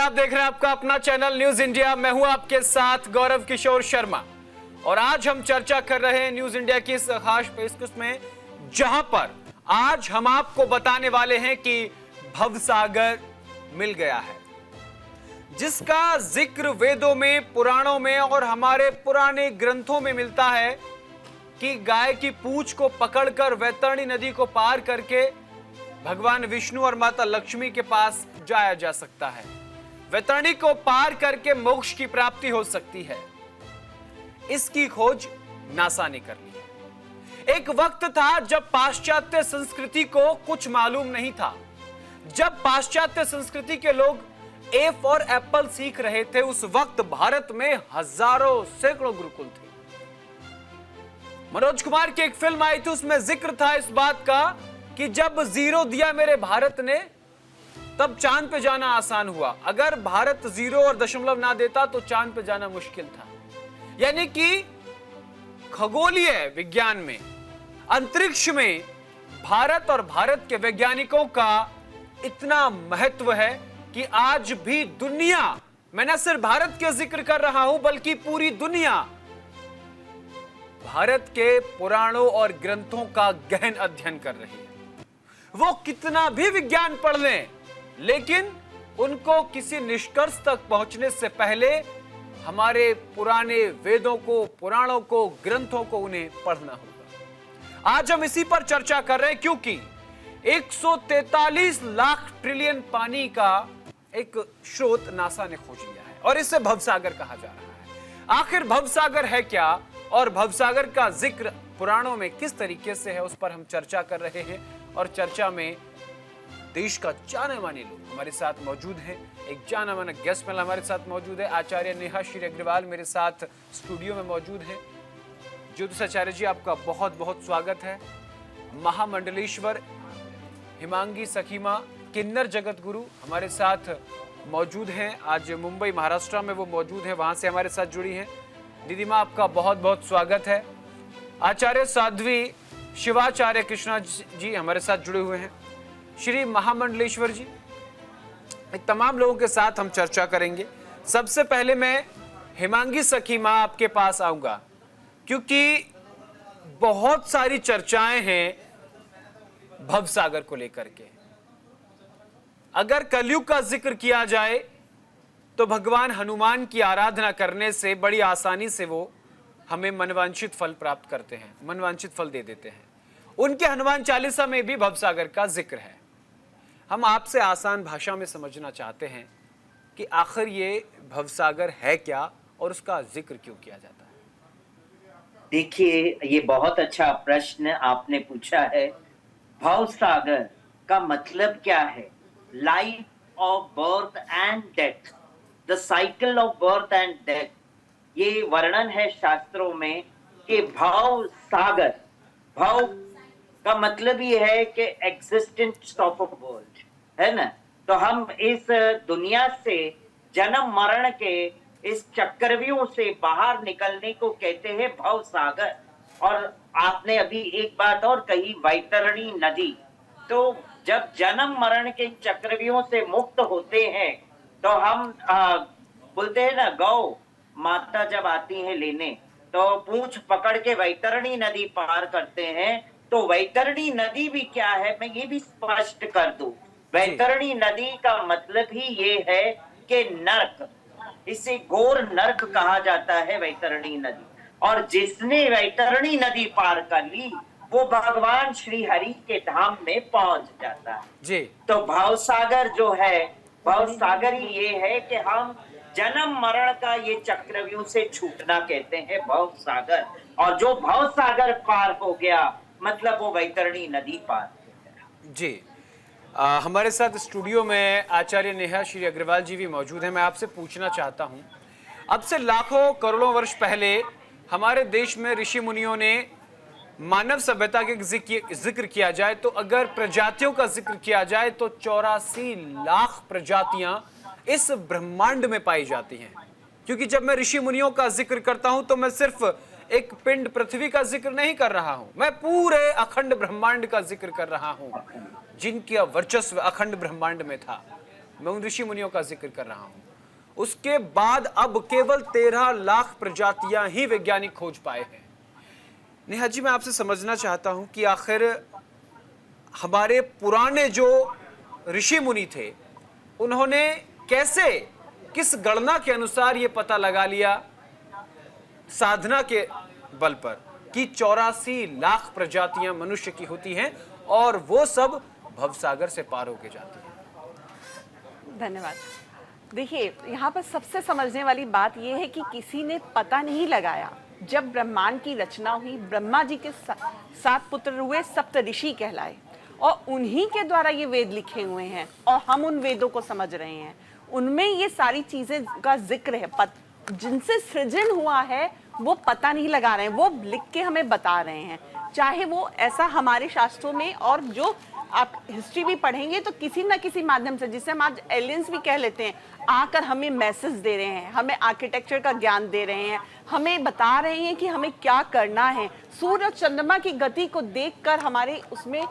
आप देख रहे हैं आपका अपना चैनल न्यूज इंडिया। मैं हूं आपके साथ गौरव किशोर शर्मा और आज हम चर्चा कर रहे हैं न्यूज इंडिया की इस खास पेशकश में, जहां पर आज हम आपको बताने वाले हैं कि भवसागर मिल गया है, जिसका जिक्र वेदों में, पुराणों में और हमारे पुराने ग्रंथों में मिलता है कि गाय की पूंछ को पकड़कर वैतरणी नदी को पार करके भगवान विष्णु और माता लक्ष्मी के पास जाया जा सकता है। वैतरणी को पार करके मोक्ष की प्राप्ति हो सकती है। इसकी खोज नासा ने कर ली है। एक वक्त था जब पाश्चात्य संस्कृति को कुछ मालूम नहीं था। जब पाश्चात्य संस्कृति के लोग ए फॉर एप्पल सीख रहे थे, उस वक्त भारत में हजारों सैकड़ों गुरुकुल थे। मनोज कुमार की एक फिल्म आई थी, उसमें जिक्र था इस बात का कि जब जीरो दिया मेरे भारत ने, तब चांद पे जाना आसान हुआ। अगर भारत जीरो और दशमलव ना देता तो चांद पे जाना मुश्किल था। यानी कि खगोलीय विज्ञान में, अंतरिक्ष में भारत और भारत के वैज्ञानिकों का इतना महत्व है कि आज भी दुनिया, मैं न सिर्फ भारत का जिक्र कर रहा हूं बल्कि पूरी दुनिया भारत के पुराणों और ग्रंथों का गहन अध्ययन कर रही है। वो कितना भी विज्ञान पढ़ लें, लेकिन उनको किसी निष्कर्ष तक पहुंचने से पहले हमारे पुराने वेदों को, पुराणों को, ग्रंथों को उन्हें पढ़ना होगा। आज हम इसी पर चर्चा कर रहे हैं क्योंकि 143 लाख ट्रिलियन पानी का एक स्रोत नासा ने खोज लिया है और इसे भवसागर कहा जा रहा है। आखिर भवसागर है क्या और भवसागर का जिक्र पुराणों में किस तरीके से है, उस पर हम चर्चा कर रहे हैं। और चर्चा में देश का जाने माने लोग हमारे साथ मौजूद हैं। एक जाना माना गेस्ट मेल हमारे साथ मौजूद है। आचार्य नेहा श्री अग्रवाल मेरे साथ स्टूडियो में मौजूद है। ज्योतिष आचार्य जी, आपका बहुत बहुत स्वागत है। महामंडलेश्वर हिमांगी सखीमा किन्नर जगत गुरु हमारे साथ मौजूद हैं। आज मुंबई महाराष्ट्र में वो मौजूद हैं, वहां से हमारे साथ जुड़ी हैं। दीदी माँ, आपका बहुत बहुत स्वागत है। आचार्य साध्वी शिवाचार्य कृष्णा जी हमारे साथ जुड़े हुए हैं। श्री महामंडलेश्वर जी, तमाम लोगों के साथ हम चर्चा करेंगे। सबसे पहले मैं हिमांगी सखी माँ आपके पास आऊंगा, क्योंकि बहुत सारी चर्चाएं हैं भवसागर को लेकर के। अगर कलयुग का जिक्र किया जाए तो भगवान हनुमान की आराधना करने से बड़ी आसानी से वो हमें मनवांछित फल प्राप्त करते हैं, मनवांछित फल दे देते हैं। उनके हनुमान चालीसा में भी भवसागर का जिक्र है। हम आपसे आसान भाषा में समझना चाहते हैं कि आखिर ये भवसागर है क्या और उसका जिक्र क्यों किया जाता है। देखिए, ये बहुत अच्छा प्रश्न आपने पूछा है। भवसागर का मतलब क्या है? Life of birth and death, the cycle of birth and death. ये वर्णन है शास्त्रों में कि भव सागर, भव का मतलब ये है कि एग्जिस्टेंस ऑफ अ वर्ल्ड, है ना। तो हम इस दुनिया से, जन्म मरण के इस चक्रव्यूह से बाहर निकलने को कहते हैं भव सागर। और आपने अभी एक बात और कही, वैतरणी नदी। तो जब जन्म मरण के चक्रव्यूह से मुक्त होते हैं तो हम बोलते हैं ना, गौ माता जब आती है लेने तो पूंछ पकड़ के वैतरणी नदी पार करते हैं। तो वैतरणी नदी भी क्या है, मैं ये भी स्पष्ट कर दूं। वैतरणी नदी का मतलब ही ये है कि नर्क, इसे घोर नर्क कहा जाता है वैतरणी नदी। और जिसने वैतरणी नदी पार कर ली वो भगवान श्री हरि के धाम में पहुंच जाता है जी। तो भवसागर जो है, भवसागर ही ये है कि हम जन्म मरण का ये चक्रव्यूह से छूटना कहते हैं भवसागर। और जो भवसागर पार हो गया मतलब वो वैतरणी नदी पार हो गया। जी, हमारे साथ स्टूडियो में आचार्य नेहा श्री अग्रवाल जी भी मौजूद हैं। मैं आपसे पूछना चाहता हूं, अब से लाखों करोड़ों वर्ष पहले हमारे देश में ऋषि मुनियों ने मानव सभ्यता के जिक्र किया जाए तो, अगर प्रजातियों का जिक्र किया जाए तो 84 लाख प्रजातियां इस ब्रह्मांड में पाई जाती हैं। क्योंकि जब मैं ऋषि मुनियों का जिक्र करता हूं तो मैं सिर्फ एक पिंड पृथ्वी का जिक्र नहीं कर रहा हूं, मैं पूरे अखंड ब्रह्मांड का जिक्र कर रहा हूं, जिनका वर्चस्व अखंड ब्रह्मांड में था। मैं उन ऋषि मुनियों का जिक्र कर रहा हूं। उसके बाद अब केवल 13 लाख प्रजातियां ही वैज्ञानिक खोज पाए हैं। नेहा जी, मैं आपसे समझना चाहता हूं कि आखिर हमारे पुराने जो ऋषि मुनि थे, उन्होंने कैसे, किस गणना के अनुसार ये पता लगा लिया साधना के बल पर कि 84 लाख प्रजातियां मनुष्य की होती हैं और वो सब भवसागर से पार होके जाती हैं। धन्यवाद। देखिए, यहाँ पर सबसे समझने वाली बात यह है कि किसी ने पता नहीं लगाया। जब ब्रह्मांड की रचना हुई, ब्रह्मा जी के 7 पुत्र हुए, सप्त ऋषि कहलाए, और उन्हीं के द्वारा ये वेद लिखे हुए हैं और हम उन वेदों को समझ रहे हैं। उनमें ये सारी चीजें का जिक्र है। जिनसे सृजन हुआ है वो पता नहीं लगा रहे हैं, वो लिख के हमें बता रहे हैं। चाहे वो ऐसा हमारे शास्त्रों में, और जो आप हिस्ट्री भी पढ़ेंगे तो किसी ना किसी माध्यम से, जिसे हम आज एलियंस भी कह लेते हैं, आकर हमें मैसेज दे रहे हैं, हमें आर्किटेक्चर का ज्ञान दे रहे हैं, हमें बता रहे हैं कि हमें क्या करना है। सूर्य और चंद्रमा की गति को देखकर हमारे उसमें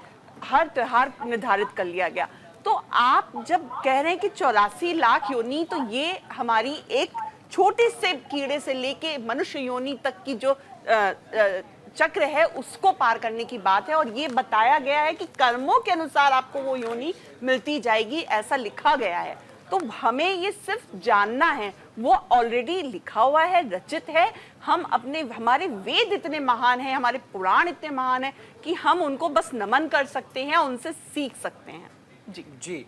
हर त्योहार निर्धारित कर लिया गया। तो आप जब कह रहे हैं कि 84 लाख योनि, तो ये हमारी एक छोटे से कीड़े से लेके मनुष्य योनि तक की जो चक्र है उसको पार करने की बात है। और ये बताया गया है कि कर्मों के अनुसार आपको वो योनि मिलती जाएगी, ऐसा लिखा गया है। तो हमें ये सिर्फ जानना है, वो ऑलरेडी लिखा हुआ है, रचित है। हम हमारे वेद इतने महान हैं, हमारे पुराण इतने महान हैं कि हम उनको बस नमन कर सकते हैं, उनसे सीख सकते हैं। जी जी,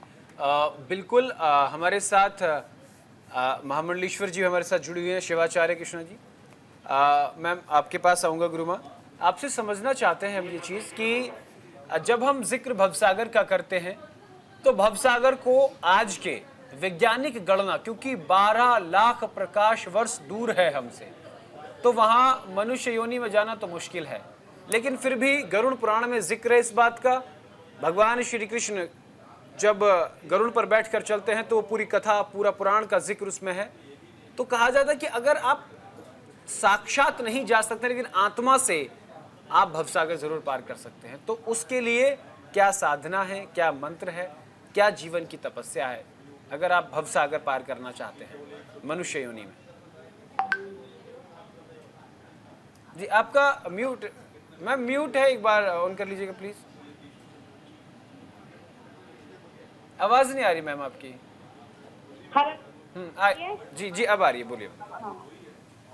बिल्कुल। हमारे साथ महामंडलेश्वर जी हमारे साथ जुड़ी हुई हैं, शिवाचार्य कृष्णा जी। मैम, आपके पास आऊँगा गुरुमा। आपसे समझना चाहते हैं हम ये चीज़ कि जब हम जिक्र भवसागर का करते हैं तो भवसागर को आज के वैज्ञानिक गणना, क्योंकि 12 लाख प्रकाश वर्ष दूर है हमसे, तो वहाँ मनुष्य योनि में जाना तो मुश्किल है। लेकिन फिर भी गरुड़ पुराण में जिक्र है इस बात का। भगवान श्री कृष्ण जब गरुड़ पर बैठकर चलते हैं तो वो पूरी कथा, पूरा पुराण का जिक्र उसमें है। तो कहा जाता है कि अगर आप साक्षात नहीं जा सकते लेकिन आत्मा से आप भवसागर जरूर पार कर सकते हैं। तो उसके लिए क्या साधना है, क्या मंत्र है, क्या जीवन की तपस्या है, अगर आप भवसागर पार करना चाहते हैं मनुष्य योनि में? जी, आपका म्यूट, मैम म्यूट है, एक बार ऑन कर लीजिएगा प्लीज। आवाज नहीं आ रही मैम आपकी। जी जी, अब आ रही है, बोलिए।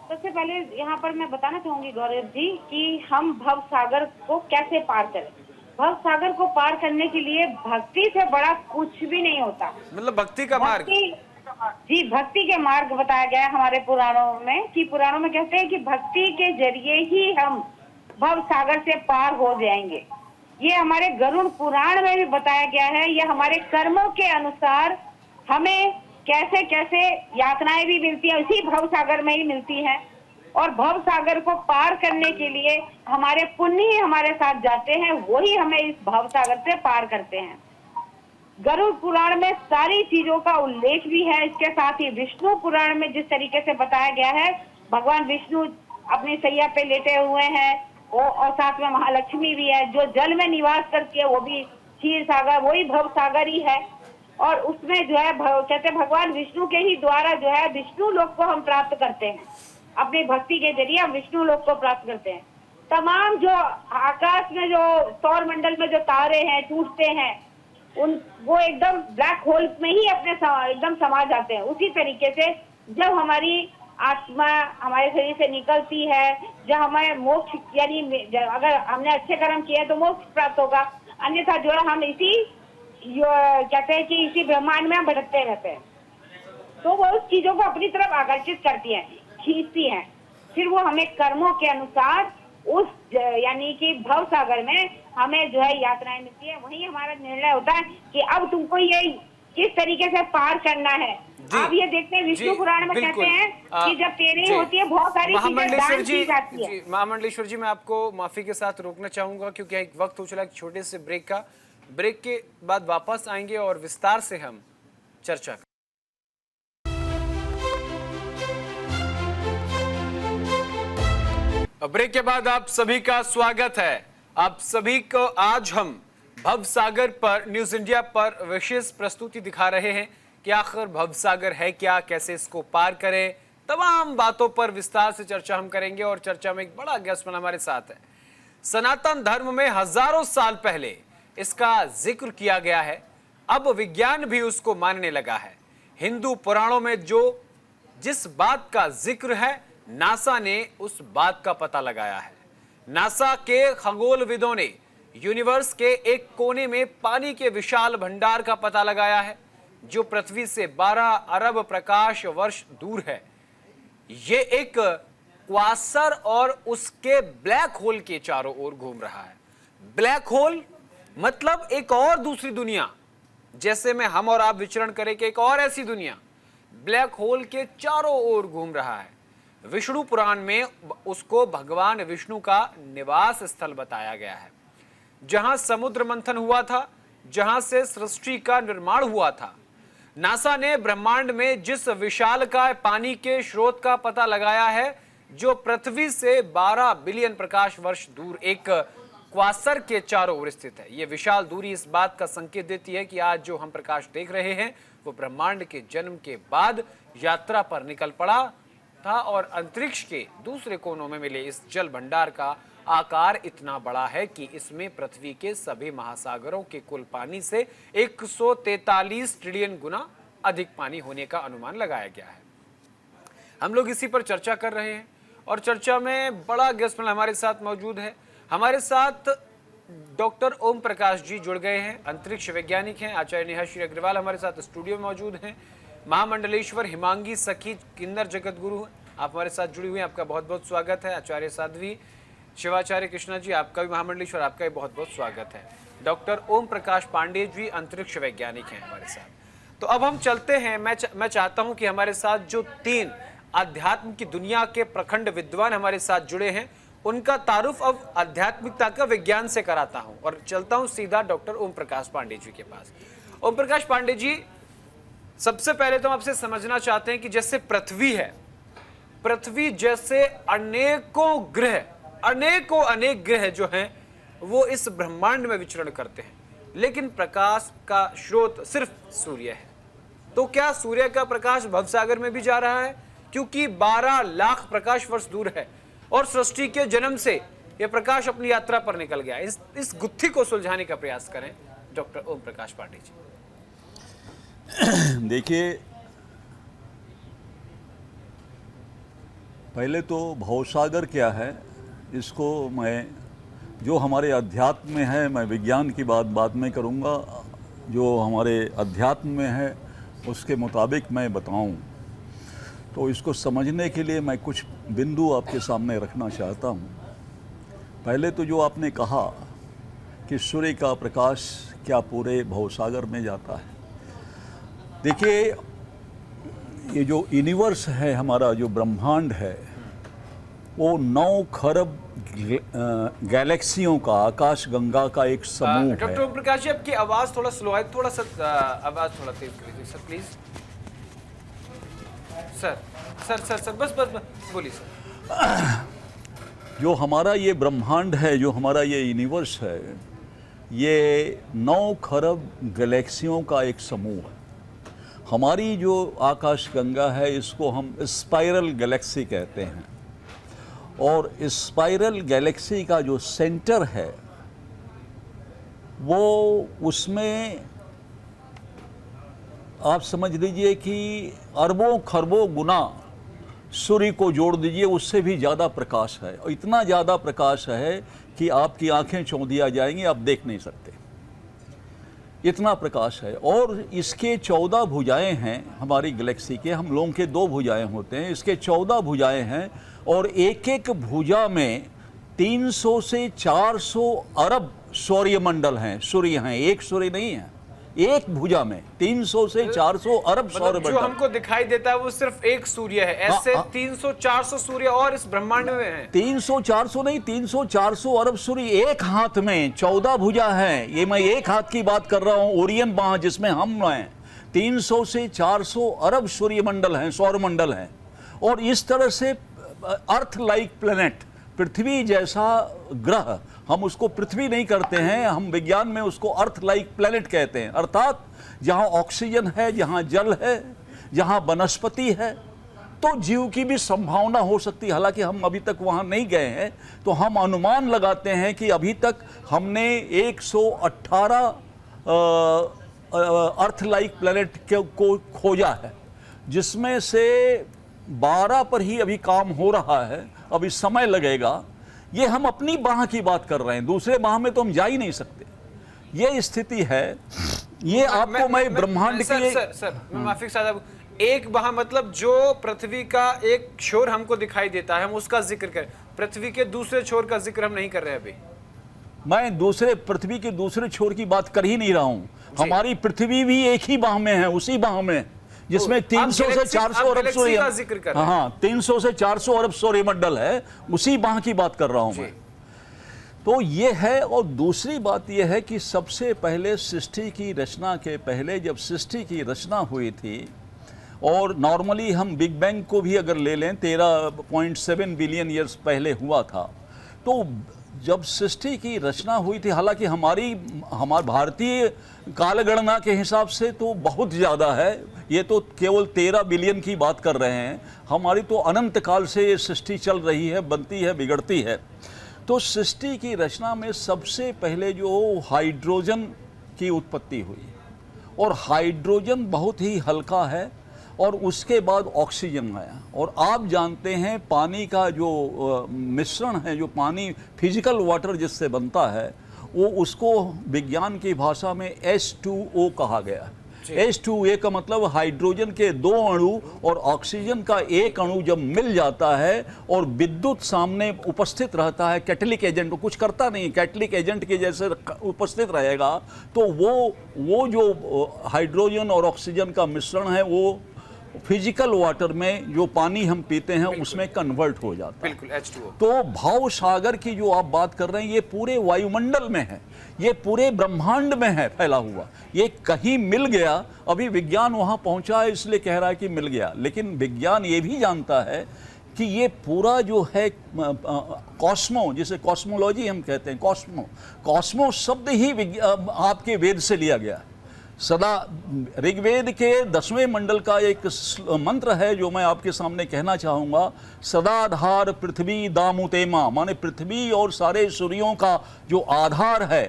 सबसे पहले यहाँ पर मैं बताना चाहूंगी गौरव जी कि हम भव सागर को कैसे पार करें। भव सागर को पार करने के लिए भक्ति से बड़ा कुछ भी नहीं होता। मतलब भक्ति का मार्ग? जी, भक्ति के मार्ग बताया गया है हमारे पुराणों में, कि पुराणों में कहते हैं कि भक्ति के जरिए ही हम भव सागर से पार हो जाएंगे। ये हमारे गरुड़ पुराण में भी बताया गया है। ये हमारे कर्मों के अनुसार हमें कैसे कैसे यातनाएं भी मिलती है, उसी भव सागर में ही मिलती है। और भव सागर को पार करने के लिए हमारे पुण्य ही हमारे साथ जाते हैं, वही हमें इस भव सागर से पार करते हैं। गरुड़ पुराण में सारी चीजों का उल्लेख भी है। इसके साथ ही विष्णु पुराण में जिस तरीके से बताया गया है, भगवान विष्णु अपनी सैया पे लेटे हुए हैं, और साथ में महालक्ष्मी भी है जो जल में निवास करती है, वो भी क्षीर सागर, वही भव सागर ही है। और उसमें जो है कहते हैं भगवान विष्णु के ही द्वारा जो है विष्णु लोक को हम प्राप्त करते हैं। अपनी भक्ति के जरिए हम विष्णु लोक को प्राप्त करते हैं। तमाम जो आकाश में जो सौर मंडल में जो तारे हैं टूटते हैं, वो एकदम ब्लैक होल में ही अपने एकदम समा जाते हैं। उसी तरीके से जब हमारी आत्मा हमारे शरीर से निकलती है, जब हमें मोक्ष, यानी अगर हमने अच्छे कर्म किए तो मोक्ष प्राप्त होगा, अन्यथा जो है हम इसी कहते हैं कि इसी ब्रह्मांड में हम भटकते रहते हैं। तो वो उस चीजों को अपनी तरफ आकर्षित करती हैं, खींचती हैं। फिर वो हमें कर्मों के अनुसार उस यानी कि भव सागर में हमें जो है यात्राएं मिलती है। वही हमारा निर्णय होता है कि अब तुमको ये किस तरीके से पार करना है। आप ये देखते हैं विष्णु पुराण में कहते हैं कि जब तेरी होती है बहुत सारी चीजें दान की जाती है। महामंडलेश्वर जी, मैं आपको माफी के साथ रोकना चाहूंगा क्योंकि एक वक्त हो चला एक छोटे से ब्रेक का। ब्रेक के बाद वापस आएंगे और विस्तार से हम चर्चा करेंगे। ब्रेक के बाद आप सभी का स्वागत है। आप सभी को आज हम भव सागर पर न्यूज इंडिया पर विशेष प्रस्तुति दिखा रहे हैं कि आखिर भवसागर है क्या, कैसे इसको पार करें, तमाम बातों पर विस्तार से चर्चा हम करेंगे। और चर्चा में एक बड़ा गेस्ट हमारे साथ है। सनातन धर्म में हजारों साल पहले इसका जिक्र किया गया है, अब विज्ञान भी उसको मानने लगा है। हिंदू पुराणों में जिस बात का जिक्र है, नासा ने उस बात का पता लगाया है। नासा के खगोलविदों ने यूनिवर्स के एक कोने में पानी के विशाल भंडार का पता लगाया है, जो पृथ्वी से 12 अरब प्रकाश वर्ष दूर है। ये एक क्वासर और उसके ब्लैक होल के चारों ओर घूम रहा है। ब्लैक होल मतलब एक और दूसरी दुनिया, जैसे में हम और आप विचरण करें कि एक और ऐसी दुनिया ब्लैक होल के चारों ओर घूम रहा है। विष्णु पुराण में उसको भगवान विष्णु का निवास स्थल बताया गया है, जहां समुद्र मंथन हुआ था, जहां से सृष्टि का निर्माण हुआ था। नासा ने ब्रह्मांड में जिस विशालकाय पानी के स्रोत का पता लगाया है, जो पृथ्वी से 12 बिलियन प्रकाश वर्ष दूर एक क्वासर के चारों ओर स्थित है। यह विशाल दूरी इस बात का संकेत देती है कि आज जो हम प्रकाश देख रहे हैं वो ब्रह्मांड के जन्म के बाद यात्रा पर निकल पड़ा था, और अंतरिक्ष के दूसरे कोनों में मिले इस जल भंडार का आकार इतना बड़ा है कि इसमें पृथ्वी के सभी महासागरों के कुल पानी से 143 ट्रिलियन गुना अधिक पानी होने का अनुमान लगाया गया है। हम लोग इसी पर चर्चा कर रहे हैं और चर्चा में बड़ा गेस्ट हमारे साथ मौजूद है। हमारे साथ डॉक्टर ओम प्रकाश जी जुड़ गए हैं, अंतरिक्ष वैज्ञानिक हैं। आचार्य नेहा श्री अग्रवाल हमारे साथ स्टूडियो में मौजूद हैं। महामंडलेश्वर हिमांगी सखी किन्नर जगत गुरु हैं, आप हमारे साथ जुड़ी हुई हैं, आपका बहुत बहुत स्वागत है। आचार्य साध्वी शिवाचार्य कृष्णा जी, आपका भी महामंडलेश्वर, आपका भी बहुत बहुत स्वागत है। डॉक्टर ओम प्रकाश पांडे जी अंतरिक्ष वैज्ञानिक हैं हमारे साथ। तो अब हम चलते हैं। मैं चाहता हूं कि हमारे साथ जो 3 अध्यात्म की दुनिया के प्रखंड विद्वान हमारे साथ जुड़े हैं, उनका तारुफ अब आध्यात्मिकता का विज्ञान से कराता हूं और चलता हूं सीधा डॉक्टर ओम प्रकाश पांडे जी के पास। ओम प्रकाश पांडे जी, सबसे पहले तो आपसे समझना चाहते हैं कि जैसे पृथ्वी है, पृथ्वी जैसे अनेक ग्रह जो हैं वो इस ब्रह्मांड में विचरण करते हैं, लेकिन प्रकाश का स्रोत सिर्फ सूर्य है। तो क्या सूर्य का प्रकाश भवसागर में भी जा रहा है? क्योंकि 12 लाख प्रकाश वर्ष दूर है और सृष्टि के जन्म से यह प्रकाश अपनी यात्रा पर निकल गया। इस गुत्थी को सुलझाने का प्रयास करें डॉक्टर ओम प्रकाश पांडे जी। देखिए, पहले तो भवसागर क्या है, इसको मैं जो हमारे अध्यात्म में है, मैं विज्ञान की बात में करूँगा, जो हमारे अध्यात्म में है उसके मुताबिक मैं बताऊं। तो इसको समझने के लिए मैं कुछ बिंदु आपके सामने रखना चाहता हूं। पहले तो जो आपने कहा कि सूर्य का प्रकाश क्या पूरे भवसागर में जाता है, देखिए ये जो यूनिवर्स है, हमारा जो ब्रह्मांड है, वो 9 खरब गैलेक्सियों का, आकाश गंगा का एक समूह है। डॉक्टर ओम प्रकाश जी, आपकी आवाज़ थोड़ा स्लो है, थोड़ा सा आवाज़ थोड़ा तेज कर लीजिए सर प्लीज़। सर बस बोलिए सर। जो हमारा ये ब्रह्मांड है, जो हमारा ये यूनिवर्स है, ये 9 खरब गैलेक्सियों का एक समूह है। हमारी जो आकाश गंगा है, इसको हम स्पाइरल गैलेक्सी कहते हैं, और स्पाइरल गैलेक्सी का जो सेंटर है वो, उसमें आप समझ लीजिए कि अरबों खरबों गुना सूर्य को जोड़ दीजिए, उससे भी ज़्यादा प्रकाश है। और इतना ज़्यादा प्रकाश है कि आपकी आंखें चौंधिया जाएंगी, आप देख नहीं सकते, इतना प्रकाश है। और इसके 14 भुजाएं हैं हमारी गैलेक्सी के। हम लोगों के 2 भुजाएं होते हैं, इसके 14 भुजाएं हैं, और एक एक भुजा में 300 से 400 अरब सौरमंडल हैं, सूर्य हैं, एक सूर्य नहीं है। एक भुजा में 300 से 400 अरब सौरमंडल। जो हमको दिखाई देता है वो सिर्फ एक सूर्य है, ऐसे 300-400 सूर्य और इस ब्रह्मांड में हैं। 300-400 नहीं, 300-400 अरब सूर्य एक हाथ में, 14 भुजा है। ये मैं एक हाथ की बात कर रहा हूँ, ओरियन बाह जिसमें हम हैं। 300 से 400 अरब सूर्यमंडल हैं, सौरमंडल हैं। और इस तरह से अर्थ लाइक प्लेनेट, पृथ्वी जैसा ग्रह हम उसको पृथ्वी नहीं करते हैं, हम विज्ञान में उसको अर्थ लाइक प्लेनेट कहते हैं, अर्थात जहाँ ऑक्सीजन है, जहाँ जल है, जहाँ वनस्पति है, तो जीव की भी संभावना हो सकती है। हालांकि हम अभी तक वहाँ नहीं गए हैं, तो हम अनुमान लगाते हैं कि अभी तक हमने 118 अर्थ लाइक प्लेनेट को खोजा है, जिसमें से 12 पर ही अभी काम हो रहा है, अभी समय लगेगा। ये हम अपनी बाह की बात कर रहे हैं, दूसरे बाह में तो हम जा ही नहीं सकते। ये स्थिति है। ये आपको मैं ब्रह्मांड की सर मैं माफी साहब, एक बाह मतलब जो पृथ्वी का एक छोर हमको दिखाई देता है, हम उसका जिक्र करें, पृथ्वी के दूसरे छोर का जिक्र हम नहीं कर रहे अभी। मैं पृथ्वी के दूसरे छोर की बात कर ही नहीं रहा हूँ। हमारी पृथ्वी भी एक ही बाह में है, उसी बाह में, जिसमें 300 से 400 अरब सूर्य, हाँ 300 से 400 अरब सूर्यमंडल है, उसी बाह की बात कर रहा हूं मैं। तो ये है। और दूसरी बात ये है कि सबसे पहले सृष्टि की रचना के पहले, जब सृष्टि की रचना हुई थी, और नॉर्मली हम बिग बैंग को भी अगर ले लें 13.7 बिलियन ईयर्स पहले हुआ था, तो जब सृष्टि की रचना हुई थी, हालांकि हमारे भारतीय कालगणना के हिसाब से तो बहुत ज़्यादा है, ये तो केवल 13 बिलियन की बात कर रहे हैं। हमारी तो अनंत काल से ये सृष्टि चल रही है, बनती है, बिगड़ती है। तो सृष्टि की रचना में सबसे पहले जो हाइड्रोजन की उत्पत्ति हुई, और हाइड्रोजन बहुत ही हल्का है, और उसके बाद ऑक्सीजन आया। और आप जानते हैं पानी का जो मिश्रण है, जो पानी फिजिकल वाटर जिससे बनता है, वो उसको विज्ञान की भाषा में H2O कहा गया है। H2O का मतलब हाइड्रोजन के 2 अणु और ऑक्सीजन का 1 अणु जब मिल जाता है और विद्युत सामने उपस्थित रहता है, कैटलिक एजेंट, वो कुछ करता नहीं, कैटलिक एजेंट के जैसे उपस्थित रहेगा, तो वो जो हाइड्रोजन और ऑक्सीजन का मिश्रण है, वो फिजिकल वाटर में जो पानी हम पीते हैं उसमें कन्वर्ट हो जाता है। बिल्कुल H2O। तो भाव सागर की जो आप बात कर रहे हैं, ये पूरे वायुमंडल में है, ये पूरे ब्रह्मांड में है फैला हुआ। ये कहीं मिल गया, अभी विज्ञान वहां पहुंचा है इसलिए कह रहा है कि मिल गया, लेकिन विज्ञान ये भी जानता है कि ये पूरा जो है कॉस्मो, जिसे कॉस्मोलॉजी हम कहते हैं, कॉस्मो शब्द ही आपके वेद से लिया गया है। सदा ऋग्वेद के 10वें मंडल का एक मंत्र है जो मैं आपके सामने कहना चाहूँगा। सदाधार पृथ्वी दामुतेमा, माने पृथ्वी और सारे सूर्यों का जो आधार है,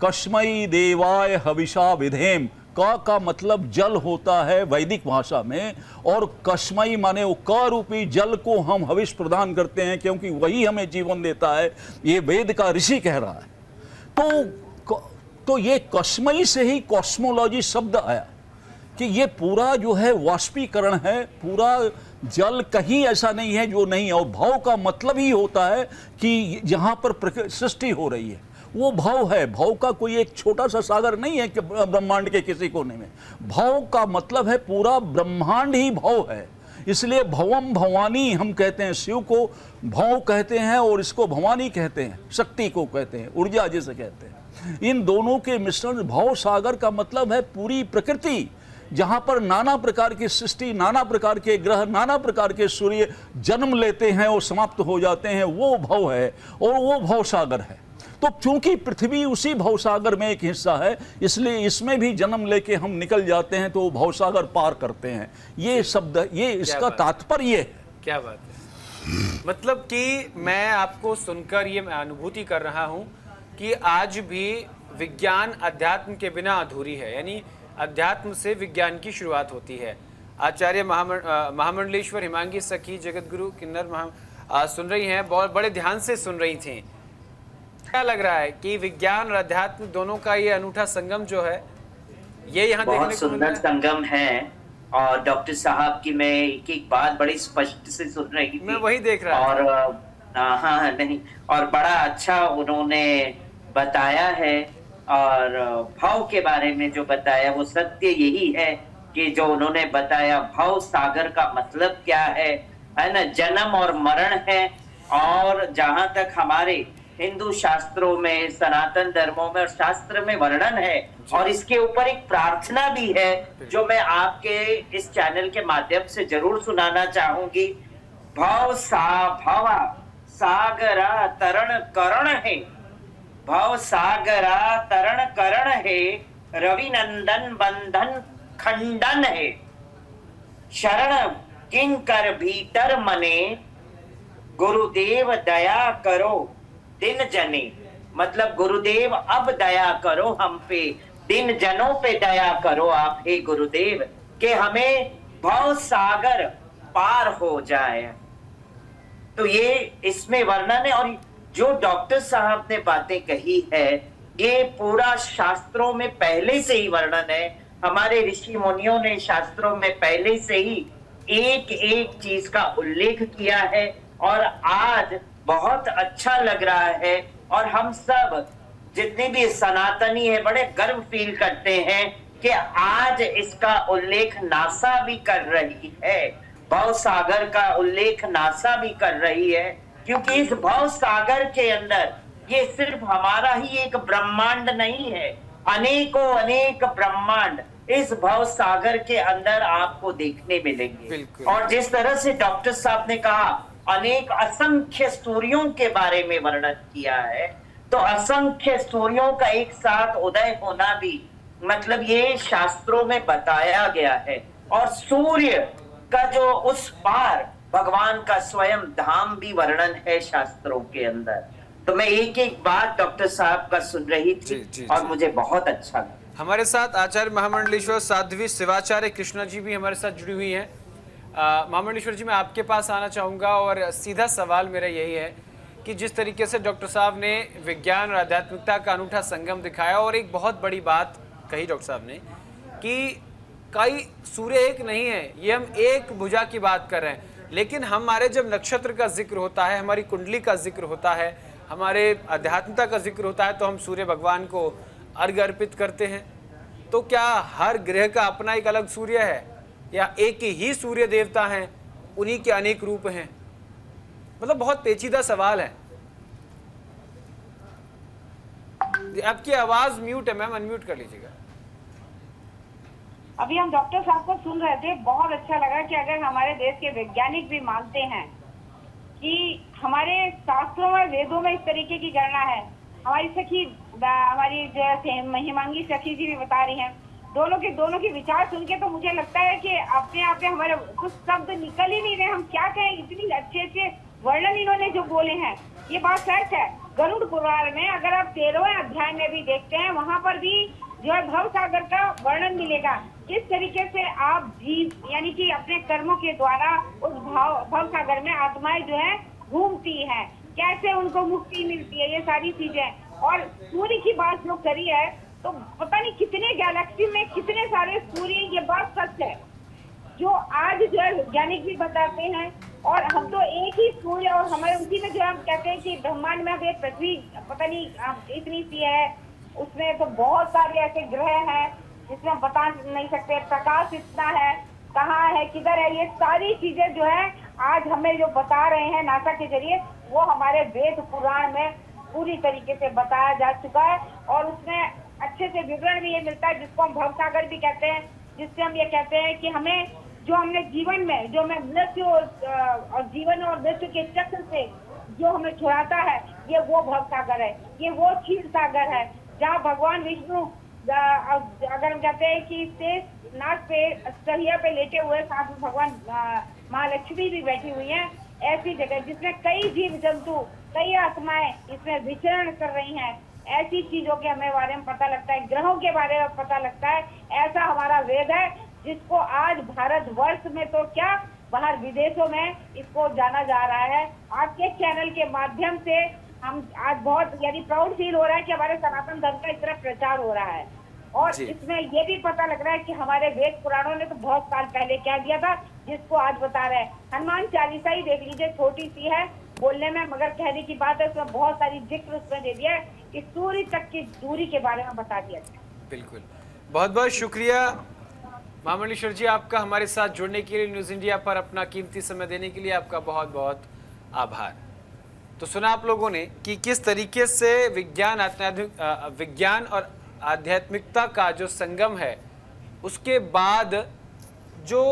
कस्मै देवाय हविषा विधेम, का मतलब जल होता है वैदिक भाषा में, और कस्मै माने वो क रूपी जल को हम हविष प्रदान करते हैं, क्योंकि वही हमें जीवन देता है, ये वेद का ऋषि कह रहा है। तो ये कस्मै से ही कॉस्मोलॉजी शब्द आया कि ये पूरा जो है वाष्पीकरण है, पूरा जल कहीं ऐसा नहीं है जो नहीं है। और भाव का मतलब ही होता है कि जहाँ पर सृष्टि हो रही है वो भाव है। भाव का कोई एक छोटा सा सागर नहीं है कि ब्रह्मांड के किसी कोने में। भाव का मतलब है पूरा ब्रह्मांड ही भाव है। इसलिए भवम भवानी हम कहते हैं, शिव को भाव कहते हैं और इसको भवानी कहते हैं, शक्ति को कहते हैं, ऊर्जा जिसे कहते हैं। इन दोनों के मिश्रण भाव सागर का मतलब है पूरी प्रकृति, जहां पर नाना प्रकार की सृष्टि, नाना प्रकार के ग्रह, नाना प्रकार के सूर्य जन्म लेते हैं और समाप्त हो जाते हैं, वो भाव है और वो भाव सागर है। तो क्योंकि पृथ्वी उसी भाव सागर में एक हिस्सा है, इसलिए इसमें भी जन्म लेके हम निकल जाते हैं तो भाव सागर पार करते हैं। ये शब्द, ये इसका तात्पर्य है। क्या बात है। मतलब कि मैं आपको सुनकर ये अनुभूति कर रहा हूं कि आज भी विज्ञान अध्यात्म के बिना अधूरी है, यानी अध्यात्म से विज्ञान की शुरुआत होती है। आचार्य महामंडलेश्वर हिमांगी सखी जगतगुरु किन्नर सुन रही हैं, बहुत बड़े ध्यान से सुन रही थीं। क्या लग रहा है कि विज्ञान और अध्यात्म दोनों का ये अनूठा संगम जो है, ये यहाँ देखने को बहुत सुंदर संगम है। और डॉक्टर साहब की मैं एक एक बात बड़ी स्पष्ट से सुन रही थी, मैं वही देख रहा और हाँ नहीं, और बड़ा अच्छा उन्होंने बताया है। और भाव के बारे में जो बताया वो सत्य यही है कि जो उन्होंने बताया, भाव सागर का मतलब क्या है ना, जन्म और मरण है। और जहां तक हमारे हिंदू शास्त्रों में, सनातन धर्मों में और शास्त्र में वर्णन है, और इसके ऊपर एक प्रार्थना भी है जो मैं आपके इस चैनल के माध्यम से जरूर सुनाना चाहूंगी। भाव सा भवा सागरा तरण करण है, भव सागरा तरण करण है, रवि नंदन बंधन खंडन है, शरण किंकर भीतर मने, गुरुदेव दया करो दिन जने। मतलब गुरुदेव अब दया करो हम पे, दिन जनों पे दया करो आप हे गुरुदेव, कि हमें भव सागर पार हो जाए। तो ये इसमें वर्णन है। और जो डॉक्टर साहब ने बातें कही है, ये पूरा शास्त्रों में पहले से ही वर्णन है। हमारे ऋषि मुनियों ने शास्त्रों में पहले से ही एक एक चीज का उल्लेख किया है, और आज बहुत अच्छा लग रहा है। और हम सब जितने भी सनातनी है बड़े गर्व फील करते हैं कि आज इसका उल्लेख नासा भी कर रही है, भव सागर का उल्लेख नासा भी कर रही है। क्योंकि इस भव सागर के अंदर ये सिर्फ हमारा ही एक ब्रह्मांड नहीं है, अनेकों अनेक ब्रह्मांड इस भव सागर के अंदर आपको देखने मिलेंगे। और जिस तरह से डॉक्टर साहब ने कहा अनेक असंख्य सूर्यों के बारे में वर्णन किया है, तो असंख्य सूर्यों का एक साथ उदय होना भी मतलब ये शास्त्रों में बताया गया है। और सूर्य का जो उस पार भगवान का स्वयं धाम भी वर्णन है शास्त्रों के अंदर। तो मैं एक एक बात डॉक्टर साहब का सुन रही थी और मुझे बहुत अच्छा लगा। हमारे साथ आचार्य महामंडलेश्वर साध्वी शिवाचार्य कृष्णा जी भी हमारे साथ जुड़ी हुई हैं। महामंडलेश्वर जी, मैं आपके पास आना चाहूँगा और सीधा सवाल मेरा यही है कि जिस तरीके से डॉक्टर साहब ने विज्ञान और आध्यात्मिकता का अनूठा संगम दिखाया, और एक बहुत बड़ी बात कही डॉक्टर साहब ने कि कई सूर्य एक नहीं है, ये हम एक भुजा की बात कर रहे हैं। लेकिन हमारे जब नक्षत्र का जिक्र होता है, हमारी कुंडली का जिक्र होता है, हमारे आध्यात्मिकता का जिक्र होता है, तो हम सूर्य भगवान को अर्घ अर्पित करते हैं। तो क्या हर ग्रह का अपना एक अलग सूर्य है, या एक ही सूर्य देवता हैं, उन्हीं के अनेक रूप हैं? मतलब बहुत पेचीदा सवाल है। आपकी आवाज म्यूट है मैम, अनम्यूट कर लीजिएगा। अभी हम डॉक्टर साहब को सुन रहे थे, बहुत अच्छा लगा कि अगर हमारे देश के वैज्ञानिक भी मानते हैं कि हमारे शास्त्रों में वेदों में इस तरीके की गणना है। हमारी सखी, हमारी जो हिमांगी सखी जी भी बता रही हैं, दोनों के विचार सुन के तो मुझे लगता है कि अपने आप में हमारे कुछ शब्द निकल ही नहीं रहे, हम क्या कहें। इतनी अच्छे वर्णन इन्होंने जो बोले हैं, ये बात सच है। गरुड़ पुराण में अगर आप 13वें अध्याय में भी देखते हैं, वहां पर भी जो है भव सागर का वर्णन मिलेगा। किस तरीके से आप जीव यानी कि अपने कर्मों के द्वारा उस भव सागर में आत्माएं जो है घूमती हैं, कैसे उनको मुक्ति मिलती है, ये सारी चीजें। और सूर्य की बात जो करी है, तो पता नहीं कितने गैलेक्सी में कितने सारे सूर्य, ये बात सच है जो आज जो है वैज्ञानिक भी बताते हैं। और हम तो एक ही सूर्य, और हमारे उसी में जो हम कहते हैं कि ब्रह्मांड में अब एक पृथ्वी पता नहीं इतनी सी है, उसमें तो बहुत सारे ऐसे ग्रह हैं जिसमें हम बता नहीं सकते। प्रकाश इतना है, कहाँ है, किधर है, ये सारी चीजें जो है आज हमें जो बता रहे हैं नासा के जरिए, वो हमारे वेद पुराण में पूरी तरीके से बताया जा चुका है। और उसमें अच्छे से विवरण भी ये मिलता है, जिसको हम भवसागर भी कहते हैं, जिससे हम ये कहते हैं कि हमें जो हमने जीवन में जो हमें मृत्यु और जीवन और मृत्यु के चक्र से जो हमें छुड़ाता है, ये वो भवसागर है, ये वो क्षीर सागर है, जहाँ भगवान विष्णु अगर हम कहते हैं कि शेष नाग पे सरिया पे लेटे हुए, साथ में भगवान महालक्ष्मी भी बैठी हुई हैं, ऐसी जगह जिसमें कई जीव जंतु, कई आत्माएं इसमें विचरण कर रही हैं। ऐसी चीजों के हमें बारे में पता लगता है, ग्रहों के बारे में पता लगता है। ऐसा हमारा वेद है जिसको आज भारतवर्ष में तो क्या, बाहर विदेशों में इसको जाना जा रहा है। आपके चैनल के माध्यम से हम आज बहुत यानी प्राउड फील हो रहा है कि हमारे सनातन धर्म का इस तरह प्रचार हो रहा है। और इसमें ये भी पता लग रहा है कि हमारे वेद पुराणों ने तो बहुत साल पहले क्या दिया था, जिसको आज बता रहे हैं। हनुमान चालीसा ही देख लीजिए, छोटी सी है बोलने में, मगर कहने की बात है, उसमें बहुत सारी जिक्र उसमें दे दिया है कि सूर्य तक की दूरी के बारे में बता दिया है। बिल्कुल, बहुत बहुत शुक्रिया महामंडलेश्वर जी आपका हमारे साथ जुड़ने के लिए, न्यूज़ इंडिया पर अपना कीमती समय देने के लिए आपका बहुत बहुत आभार। तो सुना आप लोगों ने कि किस तरीके से विज्ञान और आध्यात्मिकता का जो संगम है, उसके बाद जो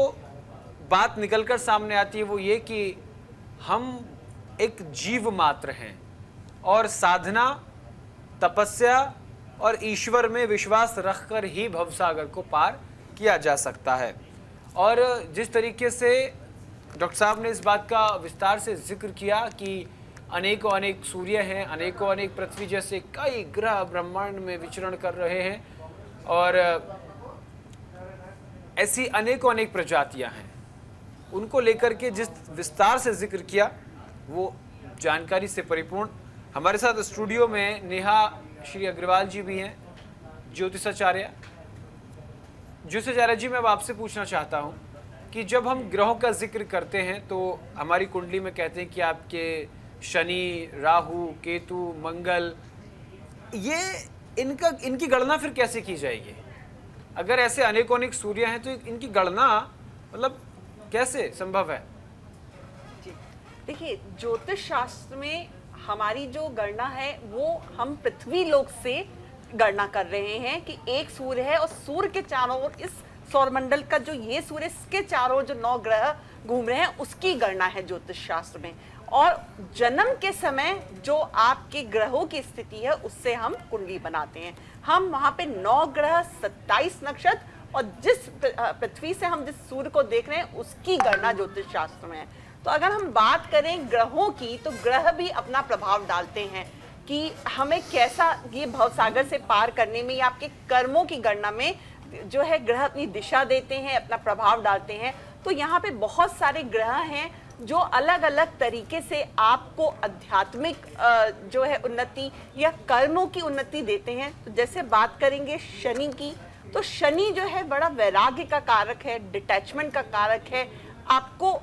बात निकलकर सामने आती है वो ये कि हम एक जीव मात्र हैं और साधना तपस्या और ईश्वर में विश्वास रखकर ही भवसागर को पार किया जा सकता है। और जिस तरीके से डॉक्टर साहब ने इस बात का विस्तार से जिक्र किया कि अनेकों अनेक सूर्य हैं, अनेकों अनेक पृथ्वी जैसे कई ग्रह ब्रह्मांड में विचरण कर रहे हैं और ऐसी अनेकों अनेक प्रजातियां हैं, उनको लेकर के जिस विस्तार से जिक्र किया वो जानकारी से परिपूर्ण। हमारे साथ स्टूडियो में नेहा श्री अग्रवाल जी भी हैं, ज्योतिषाचार्य जी। मैं अब आपसे पूछना चाहता हूं कि जब हम ग्रहों का जिक्र करते हैं तो हमारी कुंडली में कहते हैं कि आपके शनि, राहु, केतु, मंगल, ये इनकी गणना फिर कैसे की जाएगी? अगर ऐसे अनेकों अनेक सूर्य हैं तो इनकी गणना मतलब कैसे संभव है? देखिए, ज्योतिष शास्त्र में हमारी जो गणना है वो हम पृथ्वी लोक से गणना कर रहे हैं कि एक सूर्य है और सूर्य के चारों ओर इस सौरमंडल का जो ये सूर्य, इसके चारों ओर जो 9 ग्रह घूम रहे हैं उसकी गणना है ज्योतिष शास्त्र में। और जन्म के समय जो आपके ग्रहों की स्थिति है उससे हम कुंडली बनाते हैं। हम वहां पे 9 ग्रह, 27 नक्षत्र और जिस पृथ्वी से हम जिस सूर्य को देख रहे हैं उसकी गणना ज्योतिष शास्त्र में है। तो अगर हम बात करें ग्रहों की तो ग्रह भी अपना प्रभाव डालते हैं कि हमें कैसा ये भवसागर से पार करने में या आपके कर्मों की गणना में जो है ग्रह अपनी दिशा देते हैं, अपना प्रभाव डालते हैं। तो यहाँ पे बहुत सारे ग्रह हैं जो अलग अलग तरीके से आपको आध्यात्मिक जो है उन्नति या कर्मों की उन्नति देते हैं। तो जैसे बात करेंगे शनि की, तो शनि जो है बड़ा वैराग्य का कारक है, डिटैचमेंट का कारक है, आपको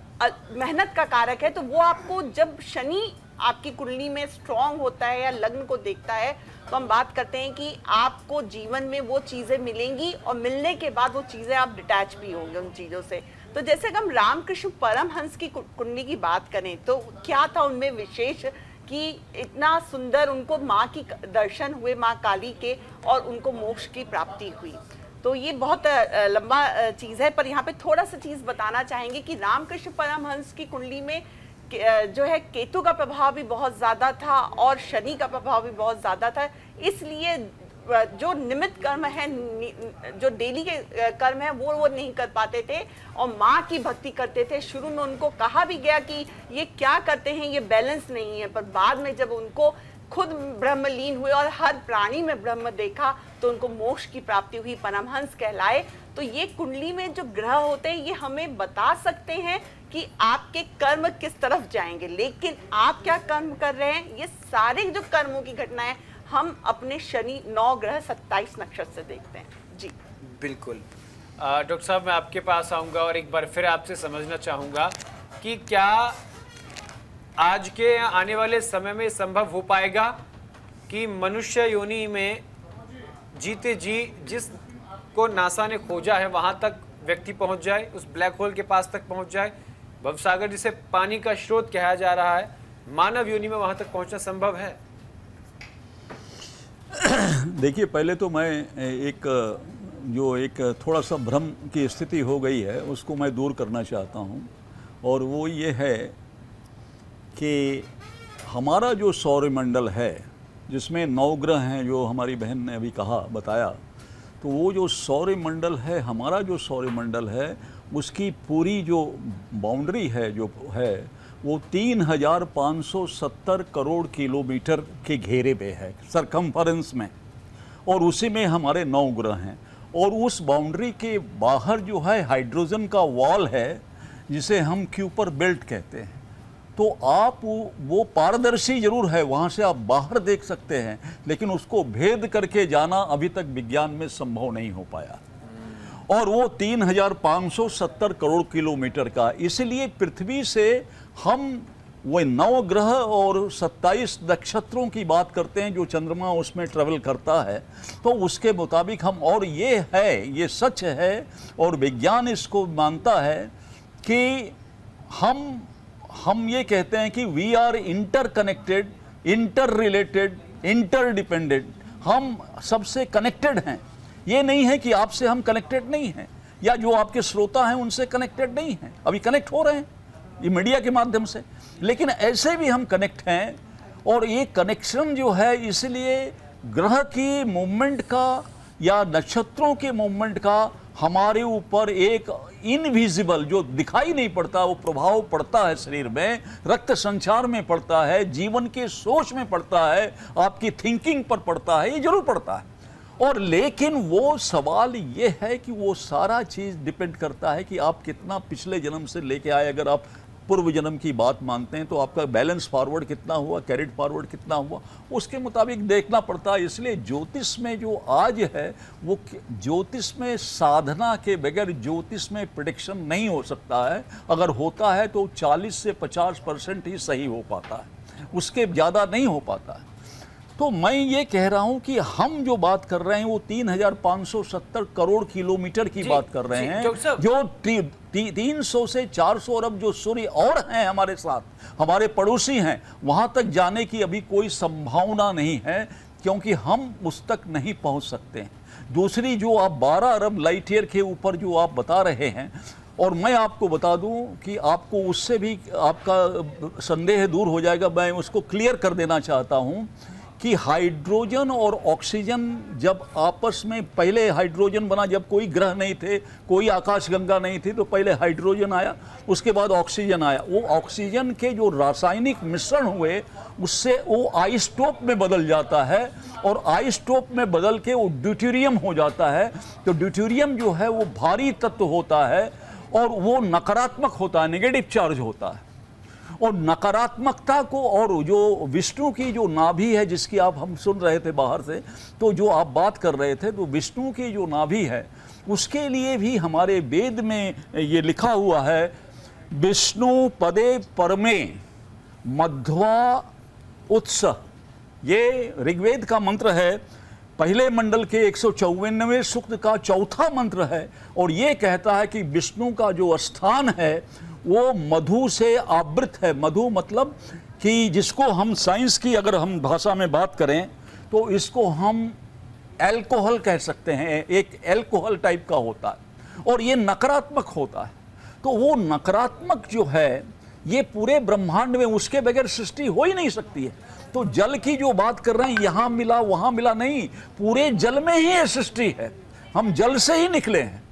मेहनत का कारक है। तो वो आपको जब शनि आपकी कुंडली में स्ट्रांग होता है या लग्न को देखता है तो हम बात करते हैं कि आपको जीवन में वो चीज़ें मिलेंगी और मिलने के बाद वो चीज़ें आप डिटैच भी होंगे उन चीज़ों से। तो जैसे हम रामकृष्ण परमहंस की कुंडली की बात करें तो क्या था उनमें विशेष कि इतना सुंदर उनको माँ की दर्शन हुए, माँ काली के, और उनको मोक्ष की प्राप्ति हुई। तो ये बहुत लंबा चीज़ है, पर यहाँ पे थोड़ा सा चीज़ बताना चाहेंगे कि रामकृष्ण परमहंस की कुंडली में जो है केतु का प्रभाव भी बहुत ज़्यादा था और शनि का प्रभाव भी बहुत ज़्यादा था। इसलिए जो निमित्त कर्म है, जो डेली के कर्म है वो नहीं कर पाते थे और माँ की भक्ति करते थे। शुरू में उनको कहा भी गया कि ये क्या करते हैं, ये बैलेंस नहीं है, पर बाद में जब उनको खुद ब्रह्मलीन हुए और हर प्राणी में ब्रह्म देखा तो उनको मोक्ष की प्राप्ति हुई, परमहंस कहलाए। तो ये कुंडली में जो ग्रह होते हैं ये हमें बता सकते हैं कि आपके कर्म किस तरफ जाएंगे, लेकिन आप क्या कर्म कर रहे हैं, ये सारे जो कर्मों की घटनाएं हम अपने शनि 9 ग्रह 27 नक्षत्र से देखते हैं। जी बिल्कुल। डॉक्टर साहब, मैं आपके पास आऊँगा और एक बार फिर आपसे समझना चाहूँगा कि क्या आज के आने वाले समय में संभव हो पाएगा कि मनुष्य योनि में जीते जी जिस को नासा ने खोजा है वहां तक व्यक्ति पहुंच जाए, उस ब्लैक होल के पास तक पहुंच जाए, भवसागर जिसे पानी का स्रोत कहा जा रहा है, मानव योनि में वहां तक पहुंचना संभव है? देखिए, पहले तो मैं एक थोड़ा सा भ्रम की स्थिति हो गई है उसको मैं दूर करना चाहता हूँ, और वो ये है कि हमारा जो सौरमंडल है जिसमें 9 ग्रह हैं, जो हमारी बहन ने अभी बताया, तो वो जो सौरमंडल है, हमारा जो सौरमंडल है उसकी पूरी जो बाउंड्री है जो है वो 3570 करोड़ किलोमीटर के घेरे पे है, सरकमफरेंस में, और उसी में हमारे 9 ग्रह हैं। और उस बाउंड्री के बाहर जो है हाइड्रोजन का वॉल है जिसे हम क्यूपर बेल्ट कहते हैं। तो आप वो पारदर्शी जरूर है, वहाँ से आप बाहर देख सकते हैं, लेकिन उसको भेद करके जाना अभी तक विज्ञान में संभव नहीं हो पाया। और वो 3570 करोड़ किलोमीटर का, इसलिए पृथ्वी से हम वो 9 ग्रह और 27 नक्षत्रों की बात करते हैं जो चंद्रमा उसमें ट्रेवल करता है, तो उसके मुताबिक हम, और ये है, ये सच है और विज्ञान इसको मानता है कि हम ये कहते हैं कि we are interconnected, interrelated, interdependent. हम सबसे कनेक्टेड हैं। ये नहीं है कि आपसे हम कनेक्टेड नहीं हैं या जो आपके श्रोता हैं उनसे कनेक्टेड नहीं हैं, अभी कनेक्ट हो रहे हैं ये मीडिया के माध्यम से, लेकिन ऐसे भी हम कनेक्ट हैं। और ये कनेक्शन जो है, इसलिए ग्रह की मूवमेंट का या नक्षत्रों के मूवमेंट का हमारे ऊपर एक इनविजिबल, जो दिखाई नहीं पड़ता, वो प्रभाव पड़ता है शरीर में, रक्त संचार में पड़ता है, जीवन के सोच में पड़ता है, आपकी थिंकिंग पर पड़ता है, ये जरूर पड़ता है। और लेकिन वो सवाल ये है कि वो सारा चीज़ डिपेंड करता है कि आप कितना पिछले जन्म से लेके आए। अगर आप पूर्व जन्म की बात मानते हैं तो आपका बैलेंस फॉरवर्ड कितना हुआ, कैरिड फॉरवर्ड कितना हुआ, उसके मुताबिक देखना पड़ता है। इसलिए ज्योतिष में जो आज है वो ज्योतिष में साधना के बगैर ज्योतिष में प्रेडिक्शन नहीं हो सकता है। अगर होता है तो 40 से 50% ही सही हो पाता है, उसके ज़्यादा नहीं हो पाता है। तो मैं ये कह रहा हूं कि हम जो बात कर रहे हैं वो 3570 करोड़ किलोमीटर की बात कर रहे हैं, जो 300 से 400 अरब जो सूर्य और हैं हमारे साथ, हमारे पड़ोसी हैं, वहां तक जाने की अभी कोई संभावना नहीं है, क्योंकि हम उस तक नहीं पहुंच सकते हैं। दूसरी, जो आप 12 अरब लाइट ईयर के ऊपर जो आप बता रहे हैं, और मैं आपको बता दूं कि आपको उससे भी आपका संदेह दूर हो जाएगा। मैं उसको क्लियर कर देना चाहता हूं कि हाइड्रोजन और ऑक्सीजन जब आपस में, पहले हाइड्रोजन बना जब कोई ग्रह नहीं थे, कोई आकाशगंगा नहीं थी, तो पहले हाइड्रोजन आया, उसके बाद ऑक्सीजन आया। वो ऑक्सीजन के जो रासायनिक मिश्रण हुए उससे वो आइसोटोप में बदल जाता है, और आइसोटोप में बदल के वो ड्यूटेरियम हो जाता है। तो ड्यूटेरियम जो है वो भारी तत्व होता है और वो नकारात्मक होता है, नेगेटिव चार्ज होता है। और नकारात्मकता को, और जो विष्णु की जो नाभि है जिसकी आप हम सुन रहे थे बाहर से, तो जो आप बात कर रहे थे, तो विष्णु की जो नाभि है उसके लिए भी हमारे वेद में ये लिखा हुआ है, विष्णु पदे परमे मध्वा उत्स। ये ऋग्वेद का मंत्र है, पहले मंडल के 154वें सूक्त का चौथा मंत्र है, और ये कहता है कि विष्णु का जो स्थान है वो मधु से आवृत है। मधु मतलब कि जिसको हम साइंस की अगर हम भाषा में बात करें तो इसको हम अल्कोहल कह सकते हैं, एक अल्कोहल टाइप का होता है, और ये नकारात्मक होता है। तो वो नकारात्मक जो है ये पूरे ब्रह्मांड में, उसके बगैर सृष्टि हो ही नहीं सकती है। तो जल की जो बात कर रहे हैं, यहां मिला वहां मिला नहीं, पूरे जल में ही ये सृष्टि है, हम जल से ही निकले हैं।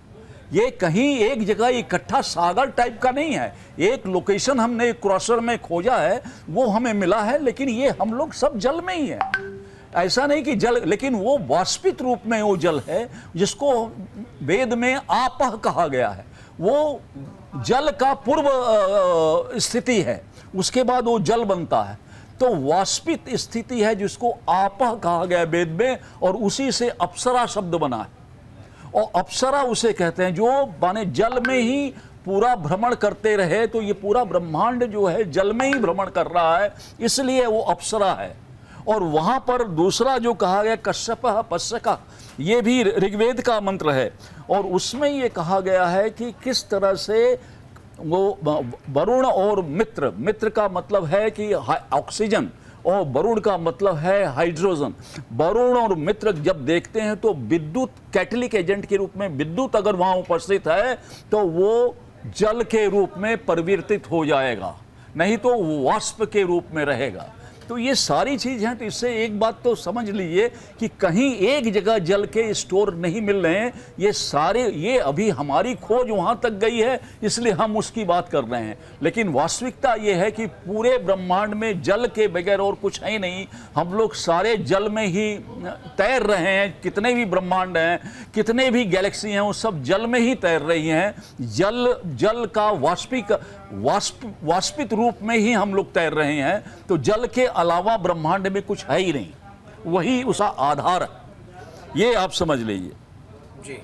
ये कहीं एक जगह इकट्ठा सागर टाइप का नहीं है, एक लोकेशन हमने क्रॉसर में खोजा है, वो हमें मिला है, लेकिन ये हम लोग सब जल में ही है। ऐसा नहीं कि जल, लेकिन वो वाष्पित रूप में वो जल है जिसको वेद में आपह कहा गया है। वो जल का पूर्व स्थिति है, उसके बाद वो जल बनता है। तो वाष्पित स्थिति है जिसको आपह कहा गया वेद में, और उसी से अप्सरा शब्द बना है। और अप्सरा उसे कहते हैं जो माने जल में ही पूरा भ्रमण करते रहे। तो ये पूरा ब्रह्मांड जो है जल में ही भ्रमण कर रहा है, इसलिए वो अप्सरा है। और वहां पर दूसरा जो कहा गया कश्यपः पश्यका, ये भी ऋग्वेद का मंत्र है, और उसमें ये कहा गया है कि किस तरह से वो वरुण और मित्र, मित्र का मतलब है कि ऑक्सीजन, और वरुण का मतलब है हाइड्रोजन। वरुण और मित्र जब देखते हैं तो विद्युत कैटलिक एजेंट के रूप में विद्युत अगर वहां उपस्थित है तो वो जल के रूप में परिवर्तित हो जाएगा, नहीं तो वाष्प के रूप में रहेगा। तो ये सारी चीज हैं। तो इससे एक बात तो समझ लीजिए कि कहीं एक जगह जल के स्टोर नहीं मिल रहे हैं, ये सारे, ये अभी हमारी खोज वहां तक गई है इसलिए हम उसकी बात कर रहे हैं। लेकिन वास्तविकता ये है कि पूरे ब्रह्मांड में जल के बगैर और कुछ है ही नहीं। हम लोग सारे जल में ही तैर रहे हैं, कितने भी ब्रह्मांड हैं, कितने भी गैलेक्सी हैं, वो सब जल में ही तैर रही हैं। जल का वाष्पित रूप में ही हम लोग तैर रहे हैं। तो जल के अलावा ब्रह्मांड में कुछ है ही नहीं, वही उसका आधार है, ये आप समझ लीजिए जी।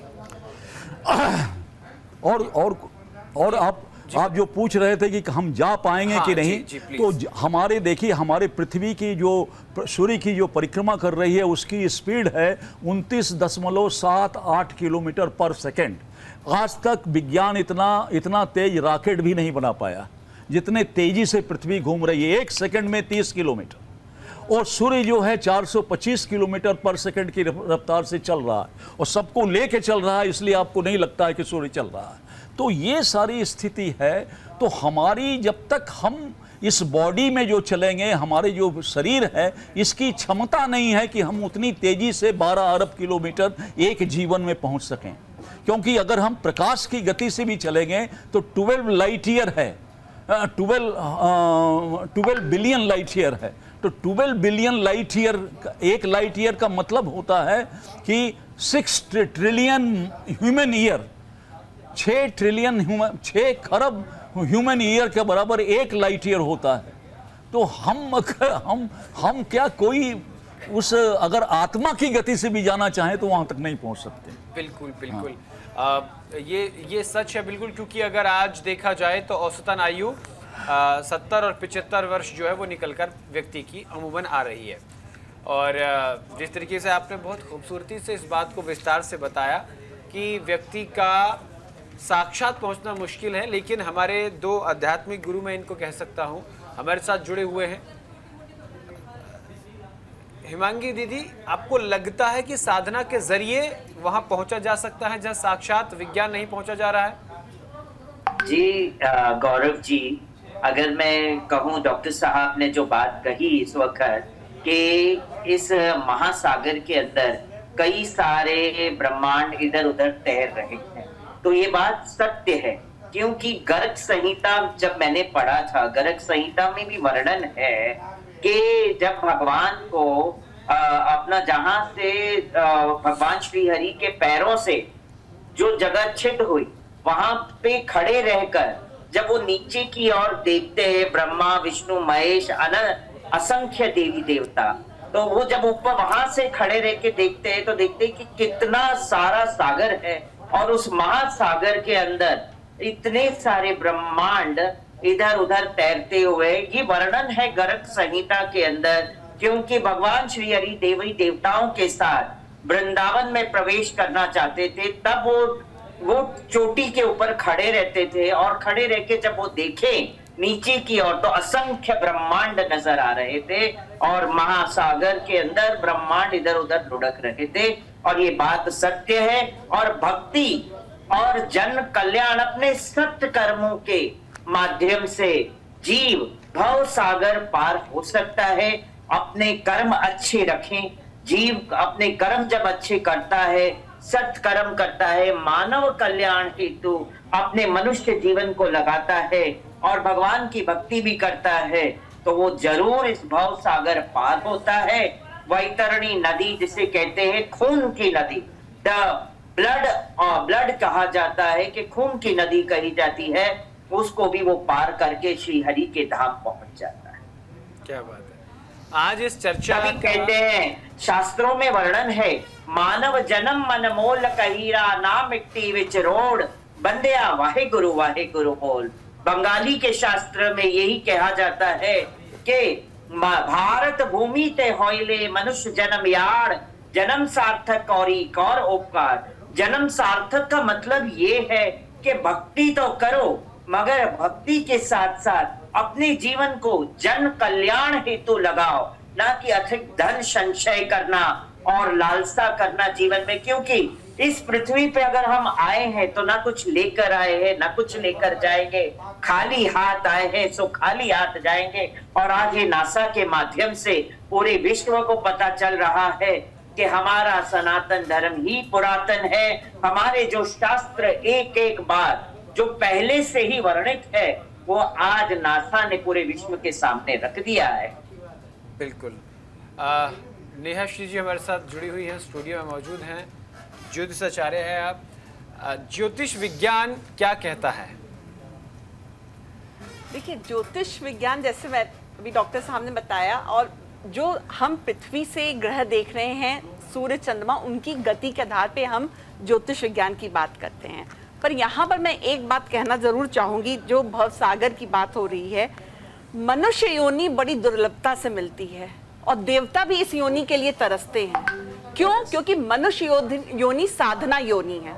और आप जो पूछ रहे थे कि हम जा पाएंगे कि नहीं, तो हमारे देखिए, हमारे पृथ्वी की जो सूर्य की जो परिक्रमा कर रही है उसकी स्पीड है 29.78 किलोमीटर पर सेकेंड। आज तक विज्ञान इतना तेज रॉकेट भी नहीं बना पाया जितने तेजी से पृथ्वी घूम रही है, 1 सेकंड में 30 किलोमीटर। और सूर्य जो है 425 किलोमीटर पर सेकंड की रफ्तार से चल रहा है, और सबको लेके चल रहा है, इसलिए आपको नहीं लगता है कि सूर्य चल रहा है। तो ये सारी स्थिति है। तो तो हमारी जब तक हम इस बॉडी में जो चलेंगे, हमारे जो शरीर है इसकी क्षमता नहीं है कि हम उतनी तेजी से 12 अरब किलोमीटर एक जीवन में पहुंच सकें। क्योंकि अगर हम प्रकाश की गति से भी चलेंगे तो 12 लाइट ईयर है, 12 बिलियन लाइट ईयर है। तो 12 बिलियन लाइट ईयर, एक लाइट ईयर का मतलब होता है कि 6 ट्रिलियन ह्यूमन ईयर, 6 खरब ह्यूमन ईयर के बराबर एक लाइट ईयर होता है। तो हम क्या कोई उस अगर आत्मा की गति से भी जाना चाहें तो वहां तक नहीं पहुंच सकते। बिल्कुल बिल्कुल। ये सच है बिल्कुल, क्योंकि अगर आज देखा जाए तो औसतन आयु 70 और 75 वर्ष जो है वो निकलकर व्यक्ति की अमूमन आ रही है। और जिस तरीके से आपने बहुत खूबसूरती से इस बात को विस्तार से बताया कि व्यक्ति का साक्षात पहुंचना मुश्किल है, लेकिन हमारे 2 आध्यात्मिक गुरु, मैं इनको कह सकता हूं, हमारे साथ जुड़े हुए हैं। हिमांगी दीदी, आपको लगता है कि साधना के जरिए वहां पहुंचा जा सकता है जहां साक्षात विज्ञान नहीं पहुंचा जा रहा है? जी गौरव जी, अगर मैं कहूं, डॉक्टर साहब ने जो बात कही इस वक्त कि इस महासागर के अंदर कई सारे ब्रह्मांड इधर उधर तैर रहे हैं, तो ये बात सत्य है। क्योंकि गर्ग संहिता जब मैंने पढ़ा था, गर्ग संहिता में भी वर्णन है कि जब भगवान को अपना जहां से भगवान श्री हरि के पैरों से जो जगह छिद हुई, वहां पे खड़े रहकर जब वो नीचे की ओर देखते हैं, ब्रह्मा विष्णु महेश असंख्य देवी देवता, तो वो जब ऊपर वहां से खड़े रह के देखते हैं तो देखते हैं कि कितना सारा सागर है, और उस महासागर के अंदर इतने सारे ब्रह्मांड इधर उधर तैरते हुए। ये वर्णन है गर्ग संहिता के अंदर, क्योंकि भगवान श्री हरि देवी देवताओं के साथ वृंदावन में प्रवेश करना चाहते थे, तब वो चोटी के ऊपर खड़े रहते थे, और खड़े रह के जब वो देखे नीचे की ओर तो असंख्य ब्रह्मांड नजर आ रहे थे, और महासागर के अंदर ब्रह्मांड इधर उधर लुढ़क रहे थे। और ये बात सत्य है। और भक्ति और जन कल्याण अपने सत्य कर्मों के माध्यम से जीव भव सागर पार हो सकता है। अपने कर्म अच्छे रखें, जीव अपने कर्म जब अच्छे करता है, सत्य कर्म करता है, मानव कल्याण हेतु अपने मनुष्य जीवन को लगाता है और भगवान की भक्ति भी करता है, तो वो जरूर इस भव सागर पार होता है। वैतरणी नदी जिसे कहते हैं खून की नदी, द ब्लड कहा जाता है कि खून की नदी कही जाती है, उसको भी वो पार करके श्री हरि के धाम पहुंच जाता है। क्या बात है। आज इस चर्चा कहते हैं, शास्त्रों में वर्णन है, मानव जन्म मन मोल कहीरा ना मिट्टी विच रोड, बंदिया वाहे गुरु बोल। बंगाली के शास्त्र में यही कहा जाता है कि भारत भूमि ते होइले मनुष्य जन्म यार, जन्म सार्थक और उपकार। जन्म सार्थक का मतलब ये है कि भक्ति तो करो, मगर भक्ति के साथ साथ अपने जीवन को जन कल्याण हेतु लगाओ, ना कि अधिक धन संचय करना और लालसा करना जीवन में। क्योंकि इस पृथ्वी पे अगर हम आए हैं तो ना कुछ लेकर आए हैं, ना कुछ लेकर जाएंगे, खाली हाथ आए हैं सो खाली हाथ जाएंगे। और आज ये नासा के माध्यम से पूरे विश्व को पता चल रहा है कि हमारा सनातन धर्म ही पुरातन है। हमारे जो शास्त्र एक एक बात जो पहले से ही वर्णित है, वो आज नासा ने पूरे विश्व के सामने रख दिया है। बिल्कुल। नेहा श्री जी हमारे साथ जुड़ी हुई हैं, स्टूडियो में मौजूद हैं, ज्योतिषाचार्य है आप। ज्योतिष विज्ञान क्या कहता है? देखिए, ज्योतिष विज्ञान जैसे मैं अभी डॉक्टर साहब ने बताया, और जो हम पृथ्वी से ग्रह देख रहे हैं, सूर्य चंद्रमा, उनकी गति के आधार पे हम ज्योतिष विज्ञान की बात करते हैं। पर यहाँ पर मैं एक बात कहना जरूर चाहूंगी, जो भवसागर की बात हो रही है, मनुष्य योनि बड़ी दुर्लभता से मिलती है और देवता भी इस योनि के लिए तरसते हैं। क्यों? क्योंकि मनुष्य योनि साधना योनि है,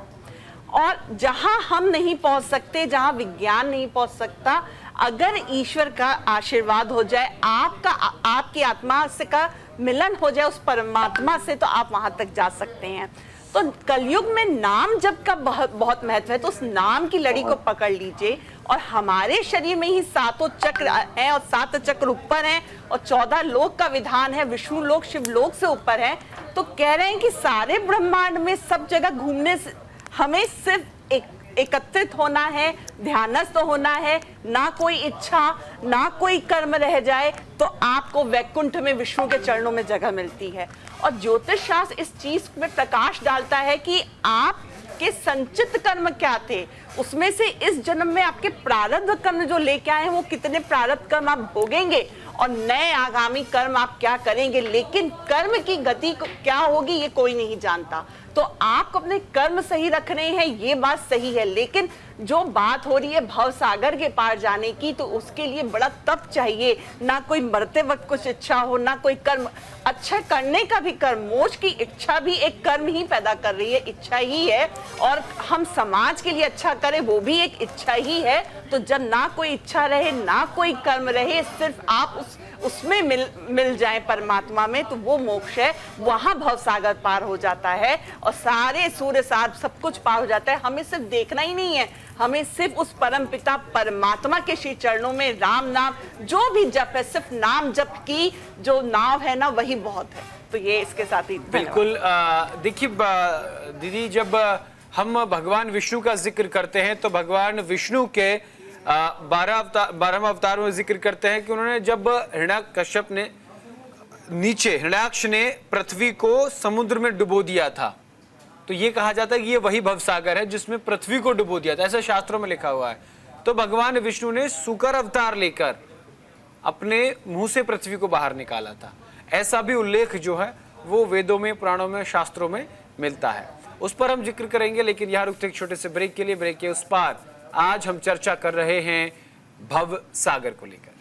और जहां हम नहीं पहुंच सकते, जहां विज्ञान नहीं पहुंच सकता, अगर ईश्वर का आशीर्वाद हो जाए, आपकी आत्मा से का मिलन हो जाए उस परमात्मा से, तो आप वहां तक जा सकते हैं। तो कलयुग में नाम जप का बहुत महत्व है, तो उस नाम की लड़ी को पकड़ लीजिए। और हमारे शरीर में ही 7 चक्र हैं और 7 चक्र ऊपर हैं और 14 लोक का विधान है, विष्णु लोक शिव लोक से ऊपर है। तो कह रहे हैं कि सारे ब्रह्मांड में सब जगह घूमने से हमें सिर्फ एकत्रित होना है, ध्यानस्थ होना है, ना कोई इच्छा ना कोई कर्म रह जाए, तो आपको वैकुंठ में विष्णु के चरणों में जगह मिलती है। और ज्योतिष शास्त्र इस चीज में प्रकाश डालता है कि आपके संचित कर्म क्या थे, उसमें से इस जन्म में आपके प्रारब्ध कर्म जो लेके आए हैं वो कितने प्रारब्ध कर्म आप भोगेंगे और नए आगामी कर्म आप क्या करेंगे। लेकिन कर्म की गति क्या होगी ये कोई नहीं जानता। तो आपको अपने कर्म सही रख रहे हैं, ये बात सही है, लेकिन जो बात हो रही है भव सागर के पार जाने की, तो उसके लिए बड़ा तप चाहिए। ना कोई मरते वक्त कुछ इच्छा हो, ना कोई कर्म अच्छा करने का भी कर्म, मोक्ष की इच्छा भी एक कर्म ही पैदा कर रही है, इच्छा ही है। और हम समाज के लिए अच्छा करें वो भी एक इच्छा ही है। तो जब ना कोई इच्छा रहे ना कोई कर्म रहे, सिर्फ आप उसमें मिल जाए परमात्मा में, तो वो मोक्ष है, वहां भव सागर पार हो जाता है और सारे सूर्य सार सब कुछ पार हो जाता है। हमें सिर्फ देखना ही नहीं है, हमें सिर्फ उस परम पिता परमात्मा के श्री चरणों में राम नाम जो भी जप है, सिर्फ नाम जप की जो नाव है ना वही बहुत है। तो ये इसके साथ ही बिल्कुल। देखिए दीदी, जब हम भगवान विष्णु का जिक्र करते हैं तो भगवान विष्णु के 12वें अवतार में जिक्र करते हैं कि उन्होंने जब हिरण्याकश्यप ने हिरण्याक्ष ने पृथ्वी को समुद्र में डुबो दिया था, तो ये कहा जाता है कि ये वही भवसागर है जिसमें पृथ्वी को डुबो दिया था, ऐसा शास्त्रों में लिखा हुआ है। तो भगवान विष्णु ने सूकर अवतार लेकर अपने मुंह से पृथ्वी को बाहर निकाला था, ऐसा भी उल्लेख जो है वो वेदों में, पुराणों में, शास्त्रों में मिलता है। उस पर हम जिक्र करेंगे, लेकिन यहाँ रुकते एक छोटे से ब्रेक के लिए। ब्रेक के उस पार आज हम चर्चा कर रहे हैं भव सागर को लेकर।